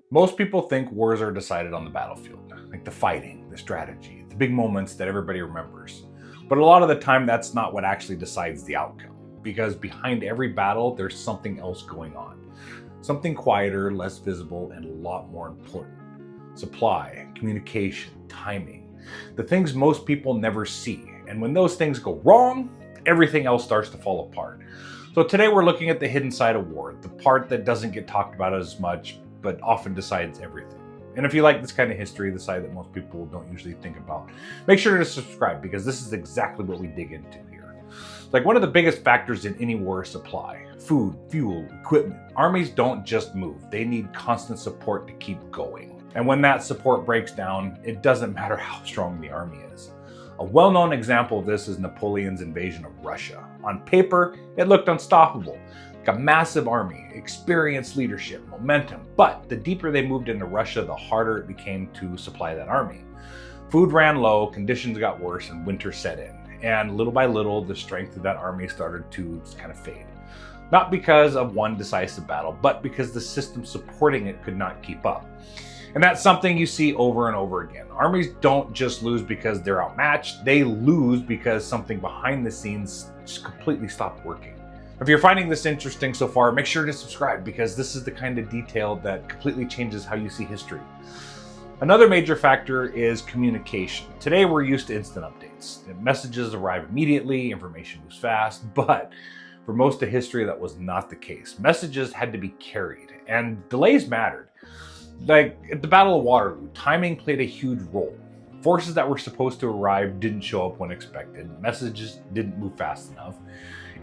Most people think wars are decided on the battlefield, like the fighting, the strategy, the big moments that everybody remembers. But a lot of the time, that's not what actually decides the outcome, because behind every battle, there's something else going on. Something quieter, less visible, and a lot more important. Supply, communication, timing. The things most people never see. And when those things go wrong, everything else starts to fall apart. So today we're looking at the hidden side of war, the part that doesn't get talked about as much, but often decides everything. And if you like this kind of history, the side that most people don't usually think about, make sure to subscribe because this is exactly what we dig into here. Like one of the biggest factors in any war is supply. Food, fuel, equipment. Armies don't just move. They need constant support to keep going. And when that support breaks down, it doesn't matter how strong the army is. A well-known example of this is Napoleon's invasion of Russia. On paper, it looked unstoppable. Like a massive army, experienced leadership, momentum. But the deeper they moved into Russia, the harder it became to supply that army. Food ran low, conditions got worse, and winter set in. And little by little, the strength of that army started to kind of fade. Not because of one decisive battle, but because the system supporting it could not keep up. And that's something you see over and over again. Armies don't just lose because they're outmatched, they lose because something behind the scenes just completely stopped working. If you're finding this interesting so far, make sure to subscribe because this is the kind of detail that completely changes how you see history. Another major factor is communication. Today we're used to instant updates. Messages arrive immediately, information moves fast, but for most of history that was not the case. Messages had to be carried, and delays mattered. Like at the Battle of Waterloo, timing played a huge role. Forces that were supposed to arrive didn't show up when expected, messages didn't move fast enough,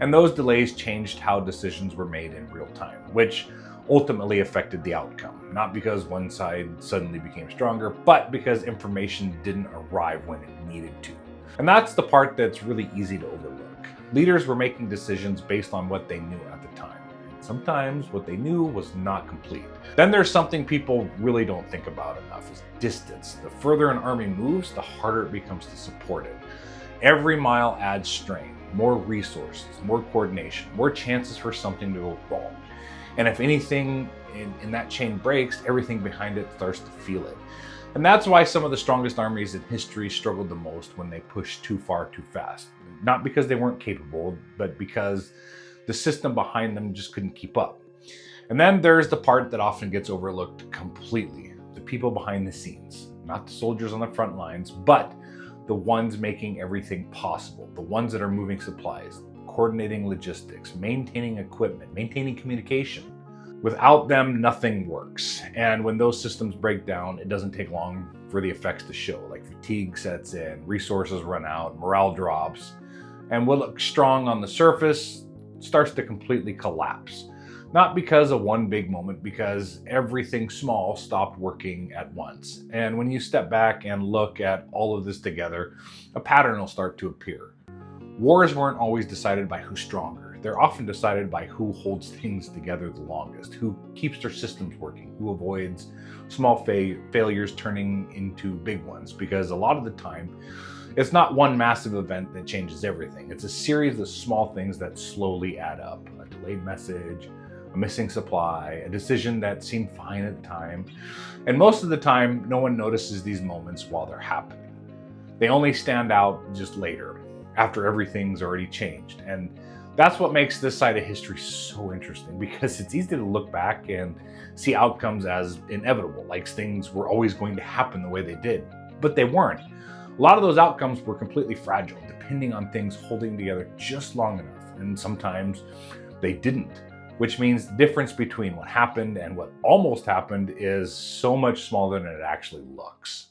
and those delays changed how decisions were made in real time, which ultimately affected the outcome. Not because one side suddenly became stronger, but because information didn't arrive when it needed to. And that's the part that's really easy to overlook. Leaders were making decisions based on what they knew at the time. Sometimes what they knew was not complete. Then there's something people really don't think about enough is distance. The further an army moves, the harder it becomes to support it. Every mile adds strain, more resources, more coordination, more chances for something to go wrong. And if anything in that chain breaks, everything behind it starts to feel it. And that's why some of the strongest armies in history struggled the most when they pushed too far too fast. Not because they weren't capable, but because the system behind them just couldn't keep up. And then there's the part that often gets overlooked completely. The people behind the scenes. Not the soldiers on the front lines, but the ones making everything possible. The ones that are moving supplies, coordinating logistics, maintaining equipment, maintaining communication. Without them, nothing works. And when those systems break down, it doesn't take long for the effects to show. Like fatigue sets in, resources run out, morale drops. And what looks strong on the surface starts to completely collapse. Not because of one big moment, because everything small stopped working at once. And when you step back and look at all of this together, a pattern will start to appear. Wars weren't always decided by who's stronger. They're often decided by who holds things together the longest, who keeps their systems working, who avoids small failures turning into big ones. Because a lot of the time, it's not one massive event that changes everything. It's a series of small things that slowly add up. A delayed message, a missing supply, a decision that seemed fine at the time. And most of the time, no one notices these moments while they're happening. They only stand out just later, after everything's already changed. And that's what makes this side of history so interesting, because it's easy to look back and see outcomes as inevitable, like things were always going to happen the way they did. But they weren't. A lot of those outcomes were completely fragile, depending on things holding together just long enough. And sometimes they didn't, which means the difference between what happened and what almost happened is so much smaller than it actually looks.